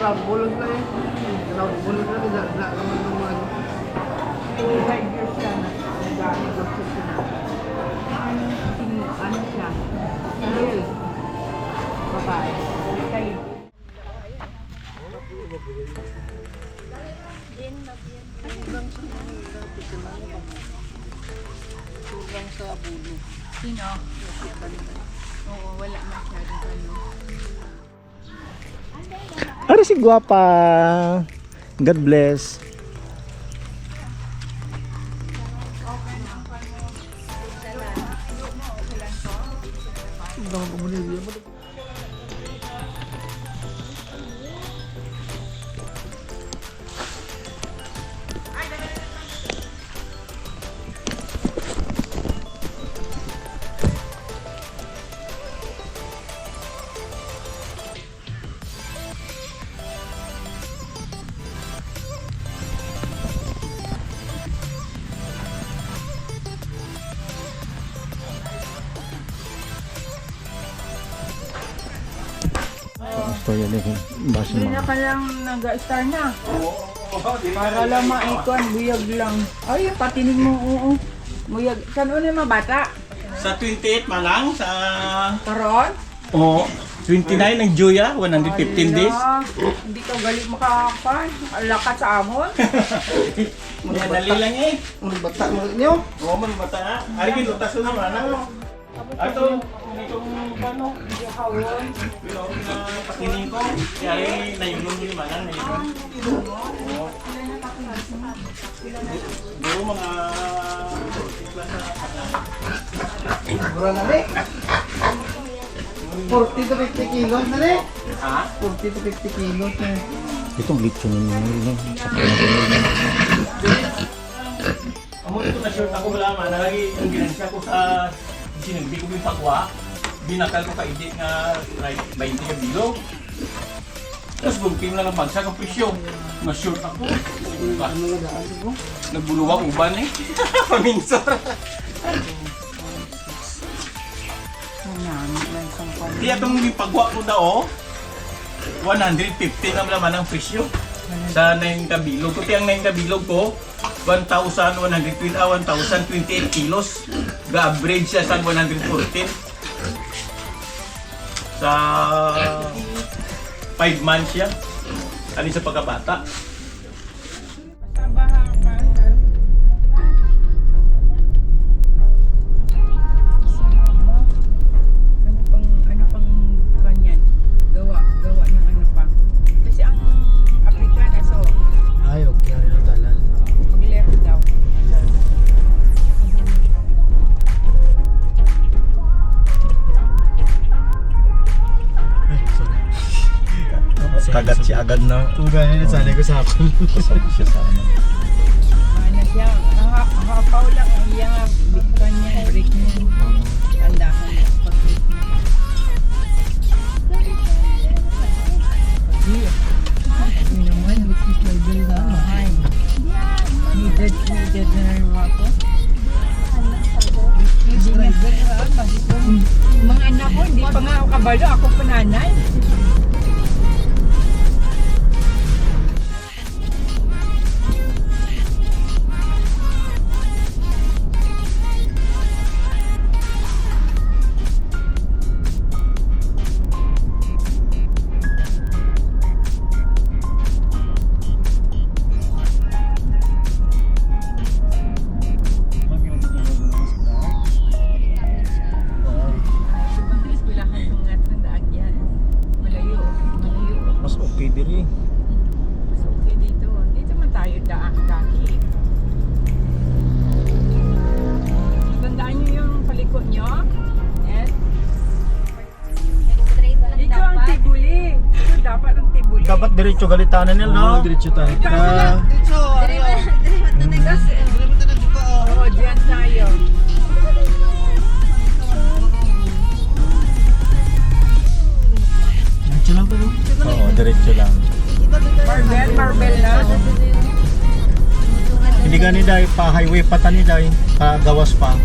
Bulog na eh. Bulog na rin. Naman naman. 5 years siya na nag-negosyo siya na. Ano siya? Single. Babae. Kayo. Sobrang sa bulo. Sino? Oo, wala masyadong ano. Ari si Guapa. God bless. Ang kumunili. Storya din. Basta Hindi na ka lang nag-star na. Para lang maikon, buyag lang. Ay, patinig mo, oo. Buyag. Saan ulit mga bata? Sa 28 malang sa Karon? 29 ng Juya, 115 days. Ala, hindi ka galit makakapan. Lakat sa amon. Mga dali lang eh. Ang bata mo niyo. Oo, man bata na. Ari gilutas na naman na. Ato, itong ano, Hawon. pakining ko. Kaya nayulong ni malang nayulong. Oo. Duro mga Mura na rin. 40 to 50 kilos na rin. ha? 40 to 50 kilos na. itong lechon ninyo. Amo ito na short ako wala man. Nalagi ang ginansya ko sa sinigbi ko yung pakwa. Binakal ko kaidit nga like 20 ka bilog. Tapos bumping na ng bagsak ang presyo. Na-short ako. Nagbuluwang uban eh. Paminsor. Di atong pagwa ko daw, 150 na naman ang presyo. Sa 9 kabilog. Kuti ang 9 kabilog ko, 1,128 kilos. Ga-average siya sa 114. Sa 5 months siya. Alin sa pagkabata. Ano pang kanyan? Gawa ng ano pa. Kasi ang African aso, Ay, okay rin ang talan. mag-left daw. Ay, sorry. Kagat si agad na. Tuga na sanay ko sa ako. Pasok siya sa ano. Ano siya, hapaw lang ang iyang kanyan, break niya. Tandahan pag-break niya. Yun naman, which is my bill na mahay. Needed na rin ako. Mga anak ko, hindi pa nga ako kabalo, ako pananay. Mas okay diri. Mas okay dito. Dito man tayo dati. Tandaan niyo yung paliko niyo. Yes. Dito ang tibuli. Dito dapat ang tibuli. Dapat diretso galitanan nila, no? Diretso tayo. Dito, Ario. Oo, diyan tayo. Diretso lang pa, no? Oo, diretso lang. Marvel na. Hindi gani dahil pa highway pa tani dahil pa gawas pa.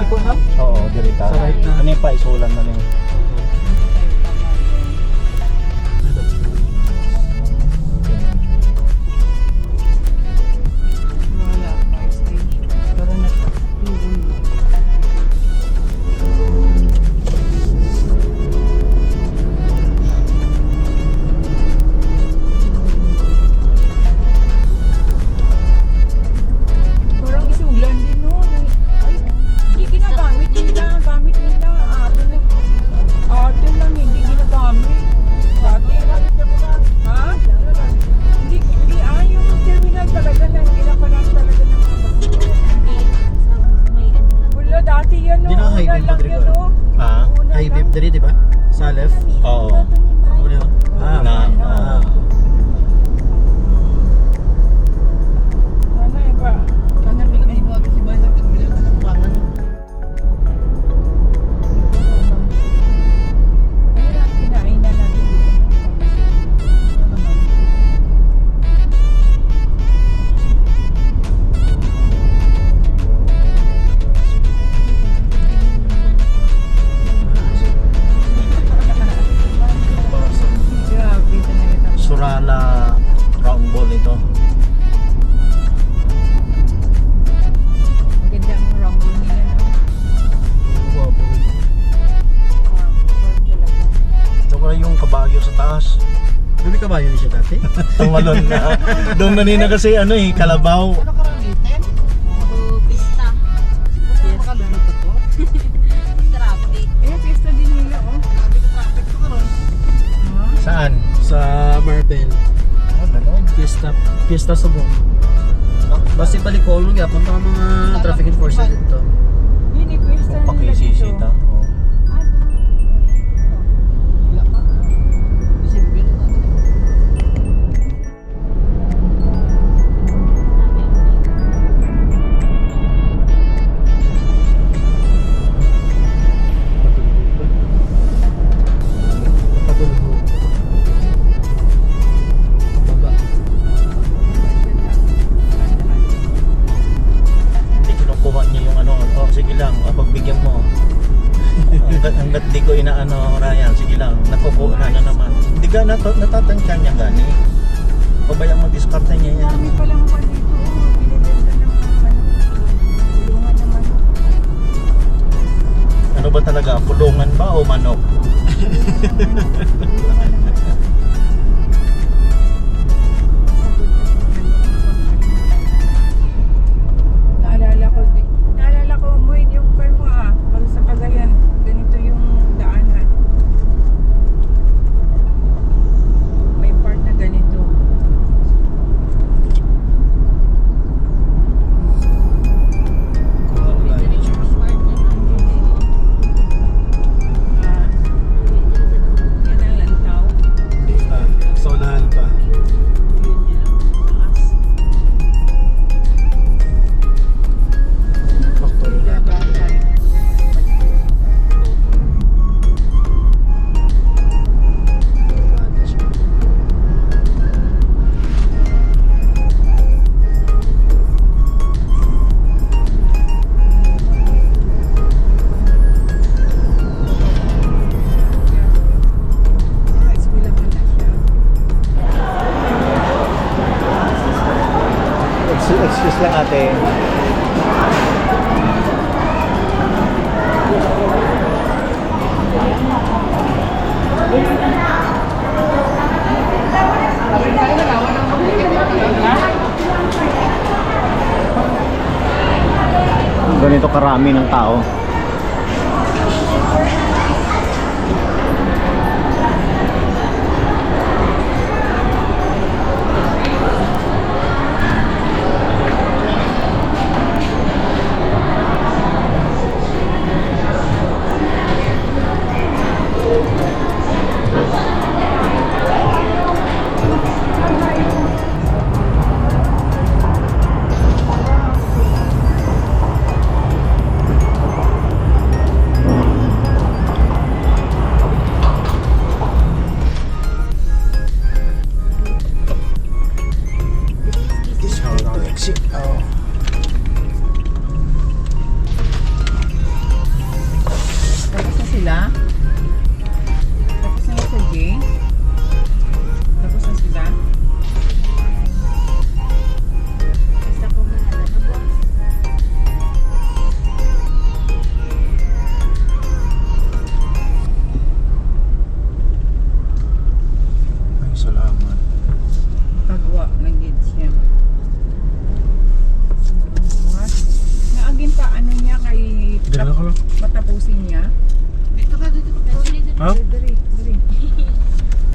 ko na? Oo, dirita. Sa right na. Ano yung paisulan na rin? Wala, fire station. Pero nasa. Parang isulan din no. Ay, hindi ginagamit nila. Gamit nila. Atin lang hindi ginagamit. Dati. Ha? Hindi yung terminal talaga na ginapanan talaga ng mga basura. Wala, dati yan no. Di na high Una beam lang pa yan rin no. Ha? Una High lang. beam diri, di ba? Sa left? Oo. Ano yun? Na. Sana iba. Sana Hindi mo agad si Bayan sa terminal na nakubangan. Ayun, kinain na natin dito. Grabe talaga. Surala round ball ito. Maganda ang rumble nila no. Wow, talaga. Ito pala yung kabayo sa taas. May kabayo na siya dati? Tumalon na. Doon kanina kasi ano eh, kalabaw. Ano karamitin? Pista. Makalunod na to? Traffic. Eh, pista din nila oh. Grabe ka traffic to karon. Saan? Sa Marbel. Oh, ganon. Fiesta sa buong. Basta ibalikol mo gyapon pa mga traffic enforcer dito. Yun, pista Kung nila pakisisita. dito. Oh. Wala pa. December na natin. Patulog. Baba. Hindi kinukuha niya yung ano. Oh, sige lang. Oh, pagbigyan mo. Hanggat di ko inaano, Ryan. Sige lang. Nakukuha na naman. Hindi ka natatansya niya gani. Pabayang mag-discarte niya yan. Marami pa lang pa dito. Binibenta ng kulungan ng manok. Ano ba talaga? Kulungan ba o manok? Naalala ko mo yung car mo pag sa Cagayan, ganito yung daanan. May part na ganito. Yan ang lantaw. Sonahan pa. Yun yan. Taas. Factory na ata. Eskwela mo na siya. Excuse lang ate. Ganito karami ng tao. tapusin niya. Ha? Dali.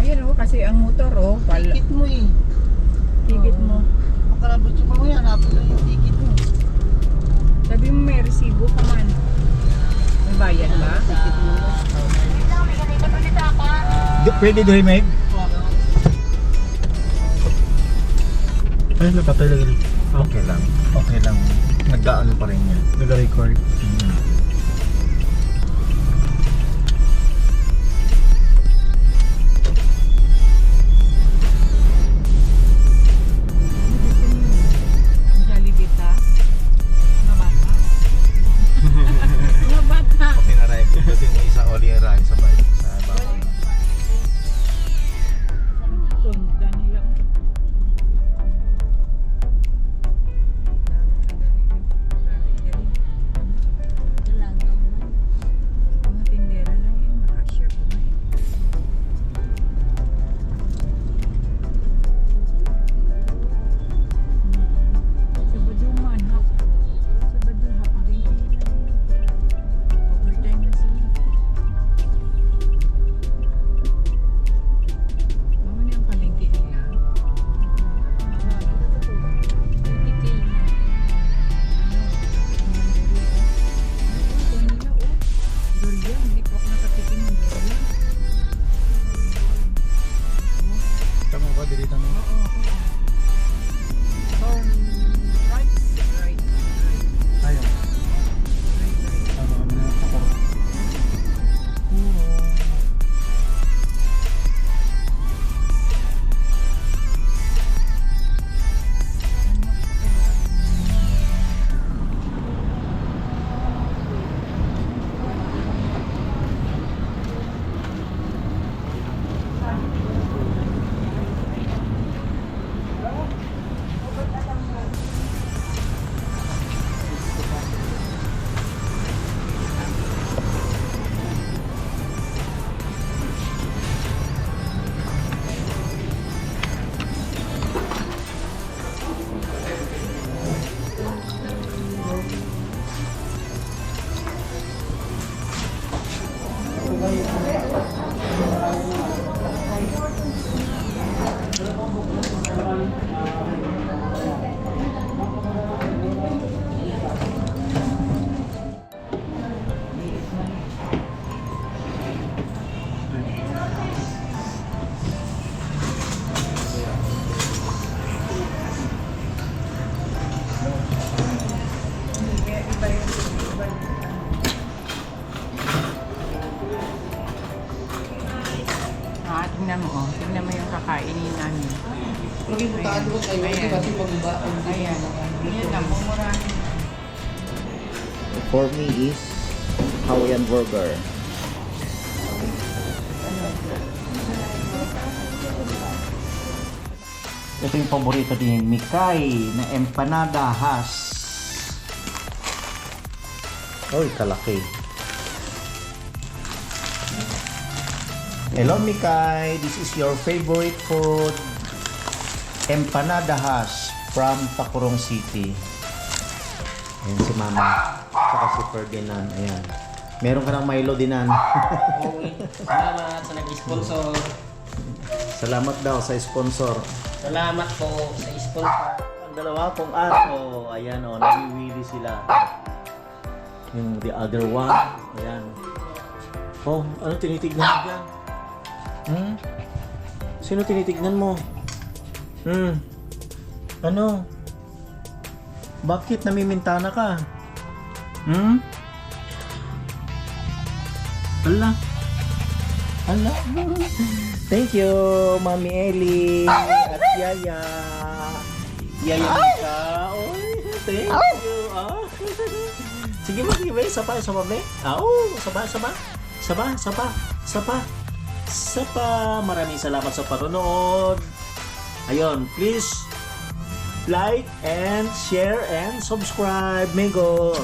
Ayan oh, kasi ang motor oh, Tikit mo eh. Tikit mo. Makalabot yung mga yan, napos lang yung tikit mo. Sabi mo may resibo ka man. May bayad ba? Tikit mo. Pwede doon, Meg? Ay, napatay lagi. Okay lang. Okay lang. Nag-ano pa rin yan. Nag-record. Jollibee ta. Mga bata. Mga bata. Okay na rin. Pagdating mo isa oli rin sa bahay. Sa bawang. Tunda nila. Dalagaw man. Mga tindera na yun, makashare ko na eh. Sabado man, hap. Sabado, hap. Overtime na sila. Mga na ang palengke nila. Duty pay na. Ito nila, oh. Durian, hindi po ako nakatikim ng durian. Tama ba? Dilitan mo? Oo. Right. Ayaw. Ano na ako? Tingnan mo, oh. Tingnan mo yung kakainin namin. Lagi mo tayo ko kayo, Ayan. kasi pagba. Ayan. Yan lang, mumurahin. For me is Hawaiian burger. Ito yung paborito din, Mikay na empanada has. Oy, kalaki. Hello Mikay, this is your favorite food. Empanada hash from Tacurong City. Ayan si Mama. Saka si Ferdinand. Ayan. Meron ka ng Milo dinan. Salamat sa nag-sponsor. Salamat daw sa sponsor. Salamat po sa sponsor. Ang dalawa kong aso, ayan o, nabiwili sila. Yung the other one, ayan. Oh, ano tinitignan mo dyan? Sino tinitignan mo? Ano? Bakit namimintana ka? Ala. Ala. Thank you, Mami Ellie at Yaya. Yaya Mika. Oy, thank you. Ah. Sige ba, sapa, be. Sapa. Maraming salamat sa panonood. Ayun, please like and share and subscribe. Mego.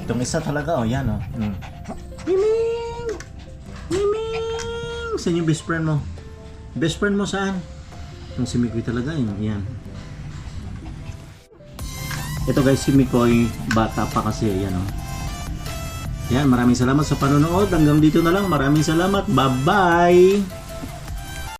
Itong isa talaga, oh, yan, oh. Miming! Saan yung best friend mo? Best friend mo saan? Itong si Mikoy talaga, yun. Yan. Ito guys, si Mikoy, bata pa kasi, yan, oh. Yan, maraming salamat sa panonood. Hanggang dito na lang. Maraming salamat. Bye-bye!